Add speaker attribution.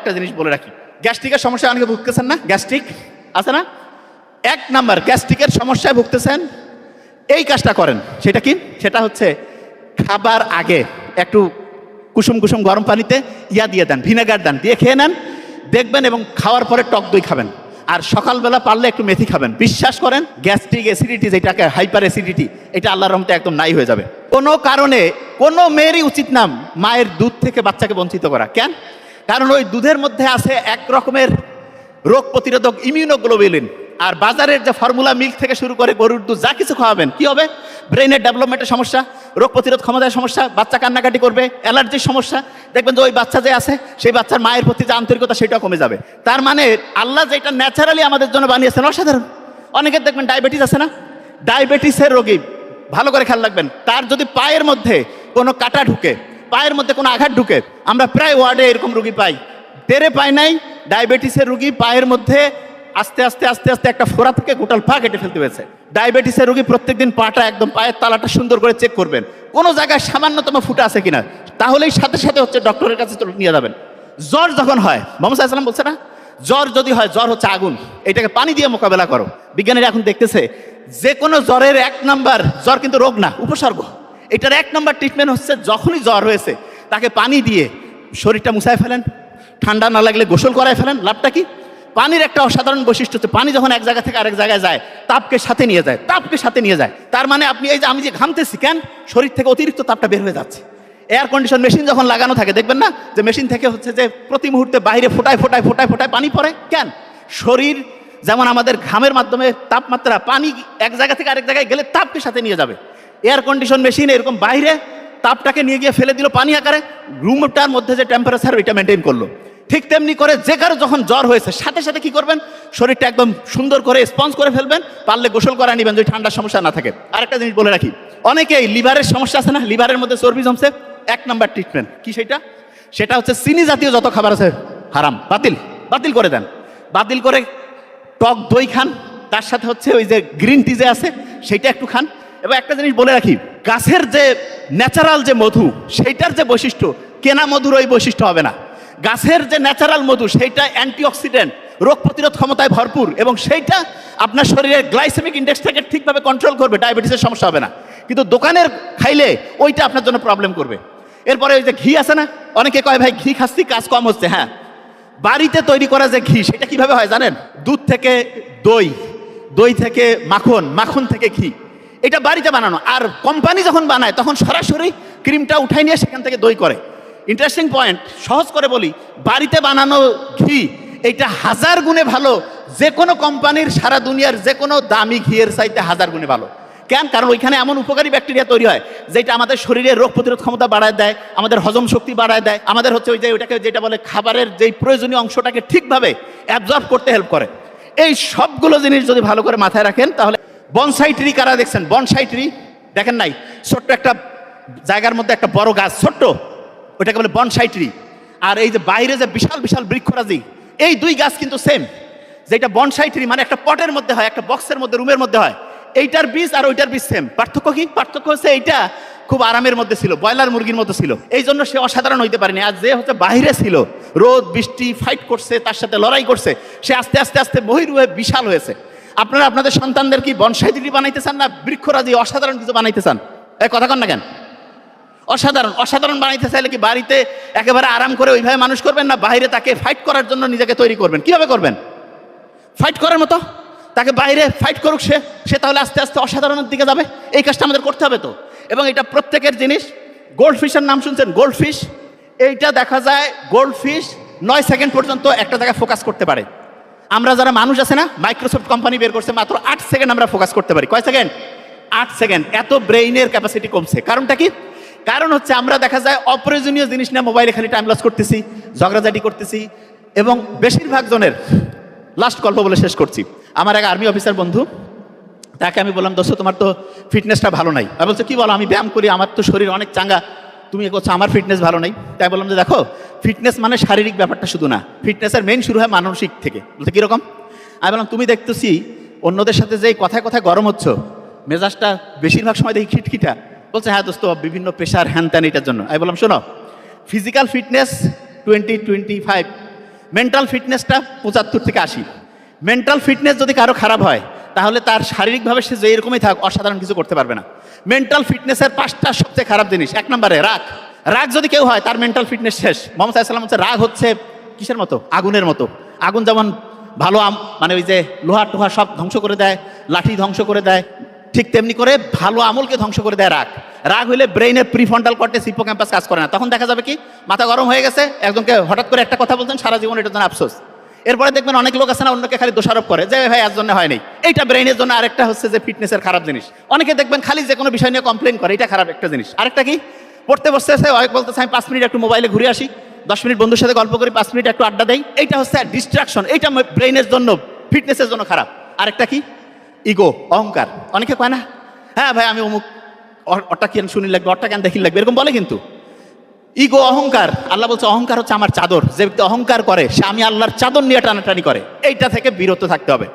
Speaker 1: একটা জিনিস বলে রাখি, গ্যাস্ট্রিকের সমস্যা অনেকে ভুগতেছেন না? গ্যাস্ট্রিক আছে না? 1 নাম্বার গ্যাস্ট্রিকের সমস্যায় ভুগতেছেন, এই কাজটা করেন। সেটা কি? সেটা হচ্ছে খাবার আগে একটু কুসুম কুসুম গরম পানিতে দিয়ে দেন, ভিনেগার দেন, দিয়ে খেয়ে নেন দেখবেন, এবং খাওয়ার পরে টক দই খাবেন, আর সকালবেলা পারলে একটু মেথি খাবেন। বিশ্বাস করেন, গ্যাস্ট্রিক অ্যাসিডিটি, যেটাকে হাইপার অ্যাসিডিটি, এটা আল্লাহর রহমতে একদম নাই হয়ে যাবে। কোনো কারণে কোনো মেয়েরই উচিত না মায়ের দুধ থেকে বাচ্চাকে বঞ্চিত করা। কেন? কারণ ওই দুধের মধ্যে আছে এক রকমের রোগ প্রতিরোধক ইমিউনোগ্লোবুলিন, আর বাজারের যে ফর্মুলা মিল্ক থেকে শুরু করে গরুর দুধ যা কিছু খাওয়াবেন, কি হবে? ব্রেনের ডেভেলপমেন্টের সমস্যা, রোগ প্রতিরোধ ক্ষমতার সমস্যা, বাচ্চা কান্নাকাটি করবে, অ্যালার্জির সমস্যা, দেখবেন যে ওই বাচ্চা যে আছে সেই বাচ্চার মায়ের প্রতি যে আন্তরিকতা সেটাও কমে যাবে। তার মানে আল্লাহ যেটা ন্যাচারালি আমাদের জন্য বানিয়েছেন অসাধারণ। অনেকের দেখবেন ডায়াবেটিস আছে না? ডায়াবেটিসের রোগী ভালো করে খেয়াল রাখবেন, তার যদি পায়ের মধ্যে কোনো কাটা ঢুকে, পায়ের মধ্যে কোনো আঘাত ঢুকে, আমরা প্রায় ওয়ার্ডে এরকম রোগী পাই, টেরে পায় নাই ডায়াবেটিসের রোগী পায়ের মধ্যে আস্তে আস্তে আস্তে আস্তে একটা ফোড়া থেকে গোটাল পা কেটে ফেলতে হয়েছে। ডায়াবেটিসের রোগী প্রত্যেকদিন পাটা একদম পায়ের তালাটা সুন্দর করে চেক করবেন, কোনো জায়গায় সামান্যতম ফুটা আছে কিনা, তাহলেই সাথে সাথে হচ্ছে ডক্টরের কাছে নিয়ে যাবেন। জ্বর যখন হয়, মোহাম্মদ সাল্লাল্লাহু আলাইহি ওয়াসাল্লাম বলছে না, জ্বর যদি হয়, জ্বর হচ্ছে আগুন, এটাকে পানি দিয়ে মোকাবেলা করো। বিজ্ঞানীরা এখন দেখতেছে যে কোনো জ্বরের 1 নাম্বার, জ্বর কিন্তু রোগ না, উপসর্গ। এটার 1 নাম্বার ট্রিটমেন্ট হচ্ছে যখনই জ্বর হয়েছে তাকে পানি দিয়ে শরীরটা মুছায় ফেলেন, ঠান্ডা না লাগলে গোসল করায় ফেলেন। লাভটা কি? পানির একটা অসাধারণ বৈশিষ্ট্য হচ্ছে, পানি যখন এক জায়গা থেকে আরেক জায়গায় যায়, তাপকে সাথে নিয়ে যায়, তাপকে সাথে নিয়ে যায়। তার মানে আপনি এই যে আমি যে ঘামতেছি, কেন? শরীর থেকে অতিরিক্ত তাপটা বের হয়ে যাচ্ছে। এয়ার কন্ডিশন মেশিন যখন লাগানো থাকে, দেখবেন না যে মেশিন থেকে হচ্ছে যে প্রতি মুহূর্তে বাইরে ফোটায় ফোটায় ফোটায় ফোটায় পানি পড়ে। কেন? শরীর যেমন আমাদের ঘামের মাধ্যমে তাপমাত্রা, পানি এক জায়গা থেকে আরেক জায়গায় গেলে তাপকে সাথে নিয়ে যাবে, এয়ার কন্ডিশন মেশিন এরকম বাইরে তাপটাকে নিয়ে গিয়ে ফেলে দিল পানি আকারে, রুমটার মধ্যে যে টেম্পারেচার ওইটা মেনটেন করলো। ঠিক তেমনি করে যে কারো যখন জ্বর হয়েছে সাথে সাথে কি করবেন? শরীরটা একদম সুন্দর করে স্পঞ্জ করে ফেলবেন, পারলে গোসল করা নিবেন যদি ঠান্ডার সমস্যা না থাকে। আরেকটা জিনিস বলে রাখি, অনেকেই লিভারের সমস্যা আছে না, লিভারের মধ্যে চর্বি জমছে, 1 নাম্বার ট্রিটমেন্ট কি সেটা? সেটা হচ্ছে চিনি জাতীয় যত খাবার আছে হারাম, বাতিল করে দেন। বাতিল করে টক দই খান, তার সাথে হচ্ছে ওই যে গ্রিন টি যে আছে সেইটা একটু খান। এবং একটা জিনিস বলে রাখি, গাছের যে ন্যাচারাল যে মধু, সেইটার যে বৈশিষ্ট্য, কেনা মধুর ওই বৈশিষ্ট্য হবে না। গাছের যে ন্যাচারাল মধু সেইটা অ্যান্টিঅক্সিডেন্ট, রোগ প্রতিরোধ ক্ষমতায় ভরপুর, এবং সেইটা আপনার শরীরের গ্লাইসেমিক ইন্ডেক্সটাকে ঠিকভাবে কন্ট্রোল করবে, ডায়াবেটিসের সমস্যা হবে না। কিন্তু দোকানের খাইলে ওইটা আপনার জন্য প্রবলেম করবে। এরপরে ওই যে ঘি আছে না, অনেকে কয় ভাই ঘি খাচ্ছি কাজ কম হচ্ছে। হ্যাঁ, বাড়িতে তৈরি করা যে ঘি সেটা কিভাবে হয় জানেন? দুধ থেকে দই, দই থেকে মাখন, মাখন থেকে ঘি, এটা বাড়িতে বানানো। আর কোম্পানি যখন বানায় তখন সরাসরি ক্রিমটা উঠাই নিয়ে সেখান থেকে দই করে। ইন্টারেস্টিং পয়েন্ট, সহজ করে বলি, বাড়িতে বানানো ঘি এইটা 1000 গুণে ভালো যে কোনো কোম্পানির, সারা দুনিয়ার যে কোনো দামি ঘিয়ের চাইতে 1000 গুণে ভালো। কেন? কারণ ওইখানে এমন উপকারী ব্যাকটেরিয়া তৈরি হয় যেটা আমাদের শরীরের রোগ প্রতিরোধ ক্ষমতা বাড়ায় দেয়, আমাদের হজম শক্তি বাড়ায় দেয়, আমাদের হচ্ছে ওই যে ওইটাকে যেটা বলে খাবারের যেই প্রয়োজনীয় অংশটাকে ঠিকভাবে অ্যাবজর্ব করতে হেল্প করে। এই সবগুলো জিনিস যদি ভালো করে মাথায় রাখেন তাহলে। বনসাই ট্রি কারা দেখছেন? বনসাই ট্রি দেখেন নাই? ছোট্ট একটা জায়গার মধ্যে একটা বড় গাছ, ছোট্ট, ওটাকে বলে বনসাই ট্রি। আর এই যে বাইরে যে বিশাল বিশাল বৃক্ষরাজি, এই 2 গাছ কিন্তু সেম। যেটা বনসাই ট্রি মানে একটা পটের মধ্যে হয়, একটা বক্সের মধ্যে, রুমের মধ্যে হয়, এইটার বীজ আর ওইটার বীজ সেম। পার্থক্য কি? পার্থক্য হচ্ছে এইটা খুব আরামের মধ্যে ছিল, ব্রয়লার মুরগির মতো ছিল, এই জন্য সে অসাধারণ হইতে পারেনি। আর যে হচ্ছে বাইরে ছিল, রোদ বৃষ্টি ফাইট করছে, তার সাথে লড়াই করছে, সে আস্তে আস্তে আস্তে বহির্ভূয়ে বিশাল হয়েছে। আপনারা আপনাদের সন্তানদের কি বনসাই ট্রি বানাইতে চান না বৃক্ষরাজি অসাধারণ কিছু বানাইতে চান? এই কথা কন না কেন? অসাধারণ অসাধারণ বানাইতে চাইলে কি বাড়িতে একেবারে আরাম করে ওইভাবে মানুষ করবেন, না বাইরে তাকে ফাইট করার জন্য নিজেকে তৈরি করবেন? কিভাবে করবেন? ফাইট করার মতো তাকে বাইরে ফাইট করুক, সে তাহলে আস্তে আস্তে অসাধারণের দিকে যাবে। এই কাজটা আমাদের করতে হবে তো। এবং এটা প্রত্যেকের জিনিস। গোল্ড ফিশের নাম শুনছেন? গোল্ড ফিশ, এইটা দেখা যায় গোল্ড ফিশ 9 সেকেন্ড পর্যন্ত একটা জায়গায় ফোকাস করতে পারে। আমরা যারা মানুষ আছে না, মাইক্রোসফট কোম্পানি বের করছে মাত্র 8 সেকেন্ড আমরা ফোকাস করতে পারি। কয় সেকেন্ড? 8 সেকেন্ড। এত ব্রেইনের ক্যাপাসিটি কমছে। কারণটা কি? কারণ হচ্ছে আমরা দেখা যায় অপ্রয়োজনীয় জিনিস নিয়ে মোবাইলে খালি টাইম লস করতেছি, ঝগড়াঝাটি করতেছি। এবং বেশিরভাগ জনের, লাস্ট গল্প বলে শেষ করছি, আমার এক আর্মি অফিসার বন্ধু, তাকে আমি বললাম, দোস্ত তোমার তো ফিটনেসটা ভালো নাই। আমি বলছে কি বলো? আমি ব্যায়াম করি, আমার তো শরীর অনেক চাঙ্গা, তুমি বলছো আমার ফিটনেস ভালো নাই। তাই বললাম যে দেখো, ফিটনেস মানে শারীরিক ব্যাপারটা শুধু না, ফিটনেসের মেইন শুরু হয় মানসিক থেকে। বলতে কীরকম? আমি বললাম তুমি দেখতেছি অন্যদের সাথে যেই কথায় কথায় গরম হচ্ছ, মেজাজটা বেশিরভাগ সময় দেখি খিটখিটা। বলছে হ্যাঁ দোস্ত, বিভিন্ন প্রেশার হ্যান ত্যান এটার জন্য। আমি বললাম শোনো, ফিজিক্যাল ফিটনেস 20-25, মেন্টাল ফিটনেসটা 75 থেকে 80। মেন্টাল ফিটনেস যদি কারো খারাপ হয় তাহলে তার শারীরিকভাবে সে যে এরকমই থাক অসাধারণ কিছু করতে পারবে না। মেন্টাল ফিটনেসের 5টা সবচেয়ে খারাপ জিনিস। 1 নম্বরে রাগ। রাগ যদি কেউ হয় তার মেন্টাল ফিটনেস শেষ। মোহাম্মদ সাল্লাল্লাহু আলাইহি ওয়াসাল্লাম হচ্ছে রাগ হচ্ছে কিসের মতো? আগুনের মতো। আগুন যেমন ভালো মানে ওই যে লোহা টোহা সব ধ্বংস করে দেয়, লাঠি ধ্বংস করে দেয়, ঠিক তেমনি করে ভালো আমলকে ধ্বংস করে দেয় রাগ। রাগ হইলে ব্রেইনের প্রিফ্রন্টাল কর্টেক্স হিপোক্যাম্পাস কাজ করে না। তখন দেখা যাবে কি মাথা গরম হয়ে গেছে, একজনকে হঠাৎ করে একটা কথা বলছেন সারা জীবন এটার জন্য আফসোস। এরপরে দেখবেন অনেক লোক আছে না অন্যকে খালি দোষারোপ করে যে ভাই এর জন্য হয়নি। এইটা ব্রেইনের জন্য আরেকটা হচ্ছে যে ফিটনেসের খারাপ জিনিস। অনেকে দেখবেন খালি যে কোনো বিষয় নিয়ে কমপ্লেন করে, এটা খারাপ একটা জিনিস। আরেকটা কি পড়তে বসতে বলতেছে আমি 5 মিনিট একটু মোবাইলে ঘুরে আসি, 10 মিনিট বন্ধুর সাথে গল্প করি, 5 মিনিট একটু আড্ডা দেই, এইটা হচ্ছে ডিস্ট্রাকশন। এইটা ব্রেইনের জন্য ফিটনেসের জন্য খারাপ। আরেকটা কি ইগো, অহংকার। অনেকে কয় না হ্যাঁ ভাই আমি অমুক ওটা কেন শুনি লাগবে, ওটা কেন দেখি লাগবে, এরকম বলে। কিন্তু ইগো, অহংকার, আল্লাহ বলছে অহংকার হচ্ছে আমার চাদর। যে ব্যক্তি অহংকার করে সে আমি আল্লাহর চাদর নিয়ে টানাটানি করে। এইটা থেকে বিরত থাকতে হবে।